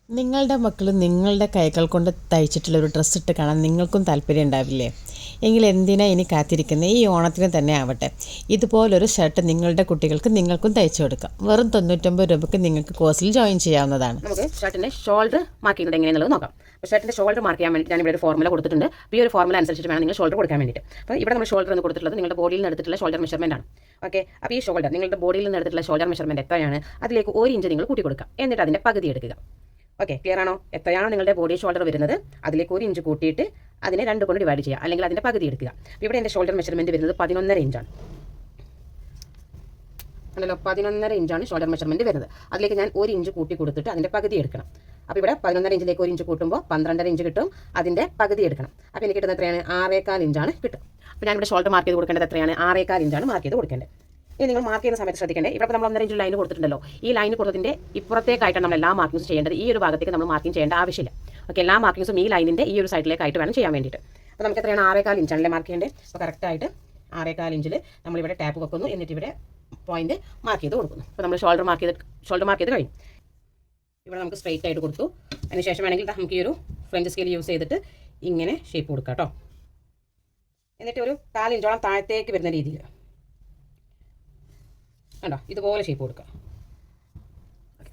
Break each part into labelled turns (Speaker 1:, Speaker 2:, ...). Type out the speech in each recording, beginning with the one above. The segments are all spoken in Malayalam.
Speaker 1: നിങ്ങളുടെ മക്കൾ നിങ്ങളുടെ കൈകൾ കൊണ്ട് തയ്ച്ചിട്ടുള്ള ഒരു ഡ്രസ്സ് ഇട്ട് കാണാൻ നിങ്ങൾക്കും താല്പര്യം ഉണ്ടാവില്ലേ? എങ്കിൽ എന്തിനാ ഇനി കാത്തിരിക്കുന്നത്? ഈ ഓണത്തിന് തന്നെ ആവട്ടെ, ഇതുപോലൊരു ഷർട്ട് നിങ്ങളുടെ കുട്ടികൾക്ക് നിങ്ങൾക്കും തയ്ച്ചു കൊടുക്കാം. വെറും 99 രൂപയ്ക്ക് നിങ്ങൾക്ക് കോഴ്സിൽ ജോയിൻ ചെയ്യാവുന്നതാണ്.
Speaker 2: നമുക്ക് ഷർട്ടിൻ്റെ ഷോൾഡർ മാർക്ക് ചെയ്യുന്നത് എങ്ങനെയാണെന്നുള്ളത് നോക്കാം. അപ്പോൾ ഷർട്ടിൻ്റെ ഷോൾഡർ മാർക്ക് ചെയ്യാൻ വേണ്ടി ഞാനിവിടെ ഒരു ഫോർമുല കൊടുത്തിട്ടുണ്ട്. ഈ ഒരു ഫോർമുല അനുസരിച്ചിട്ട് വേണം നിങ്ങൾ ഷോൾഡർ കൊടുക്കാൻ വേണ്ടിയിട്ട്. അപ്പോൾ ഇവിടെ നമ്മൾ ഷോൾഡർ എന്ന് കൊടുത്തിട്ടുള്ളത് നിങ്ങളുടെ ബോഡിയിൽ നിന്ന് എടുത്തിട്ടുള്ള ഷോൾഡർ മെഷർമെൻ്റ് ആണ്. ഓക്കെ, അപ്പോൾ ഈ ഷോൾഡർ നിങ്ങളുടെ ബോഡിയിൽ നിന്ന് എടുത്തിട്ടുള്ള ഷോൾഡർ മെഷർമെൻറ്റ് എത്രയാണ്, അതിലേക്ക് 1 ഇഞ്ച് നിങ്ങൾ കൂട്ടി കൊടുക്കുക. എന്നിട്ട് അതിൻ്റെ പകുതി എടുക്കുക. ഓക്കെ, ക്ലിയർ ആണോ? എത്രയാണോ നിങ്ങളുടെ ബോഡി ഷോൾഡർ വരുന്നത് അതിലേക്ക് 1 ഇഞ്ച് കൂട്ടിയിട്ട് അതിനെ 2 കൊണ്ട് ഡിവൈഡ് ചെയ്യുക, അല്ലെങ്കിൽ അതിൻ്റെ പകുതി എടുക്കുക. അപ്പോൾ ഇവിടെ എൻ്റെ ഷോൾഡർ മെഷർമെൻറ്റ് വരുന്നത് 11.5 ഇഞ്ചാണ്. ആണല്ലോ, 11.5 ഇഞ്ചാണ് ഷോൾഡർ മെഷർമെൻറ്റ് വരുന്നത്. അതിലേക്ക് ഞാൻ 1 ഇഞ്ച് കൂട്ടി കൊടുത്തിട്ട് അതിൻ്റെ പകുതി എടുക്കണം. അപ്പോൾ ഇവിടെ 11.5 ഇഞ്ചിലേക്ക് 1 ഇഞ്ച് കൂട്ടുമ്പോൾ 12.5 ഇഞ്ച് കിട്ടും. അതിൻ്റെ പകുതി എടുക്കണം. അപ്പോൾ എനിക്ക് കിട്ടുന്നത് എത്രയാണ്? 6.25 ഇഞ്ചാണ് കിട്ടും. അപ്പോൾ ഞാനിവിടെ ഷോൾഡർ മാർക്ക് ചെയ്ത് കൊടുക്കേണ്ടത് എത്രയാണ്? 6.25 ഇഞ്ചാണ് മാർക്ക് ചെയ്ത് കൊടുക്കേണ്ടത്. ഇനി നിങ്ങൾ മാർക്ക് ചെയ്യുന്ന സമയത്ത് ശ്രദ്ധിക്കേണ്ടത്, ഇവിടെ നമ്മൾ 1.5 ഇഞ്ച് ലൈൻ കൊടുത്തിട്ടുണ്ടല്ലോ. ഈ ലൈൻ കൊടുത്തതിൻ്റെ ഇപ്പുറത്തേക്കായിട്ടാണ് നമ്മൾ എല്ലാ മാർക്കിങ്സും ചെയ്യേണ്ടത്. ഈ ഒരു ഭാഗത്തേക്ക് നമ്മൾ മാർക്കിംഗ് ചെയ്യേണ്ട ആവശ്യമില്ല. ഓക്കെ, എല്ലാ മാർക്കിങ്സും ഈ ലൈനിൻ്റെ ഈ ഒരു സൈഡിലേക്കായിട്ട് വേണം ചെയ്യാൻ വേണ്ടിയിട്ട്. അപ്പോൾ നമുക്ക് എത്രയാണ്? 6.25 ഇഞ്ചാണല്ലേ മാർക്ക് ചെയ്യേണ്ടത്. അപ്പോൾ കറക്റ്റായിട്ട് 6.25 ഇഞ്ചിൽ നമ്മളിവിടെ ടാപ്പ് വെക്കുന്നു. എന്നിട്ട് ഇവിടെ പോയിന്റ് മാർക്ക് ചെയ്ത് കൊടുക്കുന്നു. അപ്പോൾ നമ്മൾ ഷോൾഡർ മാർക്ക് ചെയ്ത് കഴിഞ്ഞു. ഇവിടെ നമുക്ക് സ്ട്രെയിറ്റ് ആയിട്ട് കൊടുത്തു. അതിനുശേഷം വേണമെങ്കിൽ നമുക്ക് ഈ ഒരു ഫ്രഞ്ച് സ്കെയിൽ യൂസ് ചെയ്തിട്ട് ഇങ്ങനെ ഷേപ്പ് കൊടുക്കാം കേട്ടോ. എന്നിട്ട് ഒരു 4 ഇഞ്ചോളം താഴത്തേക്ക് വരുന്ന രീതിയിൽ കണ്ടോ, ഇതുപോലെ ഷേപ്പ് കൊടുക്കുക.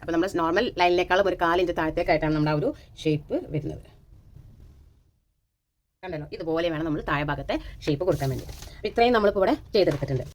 Speaker 2: അപ്പോൾ നമ്മൾ നോർമൽ ലൈനിനേക്കാളും ഒരു 4 ഇഞ്ച് താഴത്തേക്കായിട്ടാണ് നമ്മുടെ ആ ഒരു ഷേപ്പ് വരുന്നത്. കണ്ടല്ലോ, ഇതുപോലെ വേണം നമ്മൾ താഴെ ഭാഗത്തെ ഷേപ്പ് കൊടുക്കാൻ വേണ്ടിയിട്ട്. ഇത്രയും നമ്മളിപ്പോൾ ഇവിടെ ചെയ്തെടുത്തിട്ടുണ്ട്.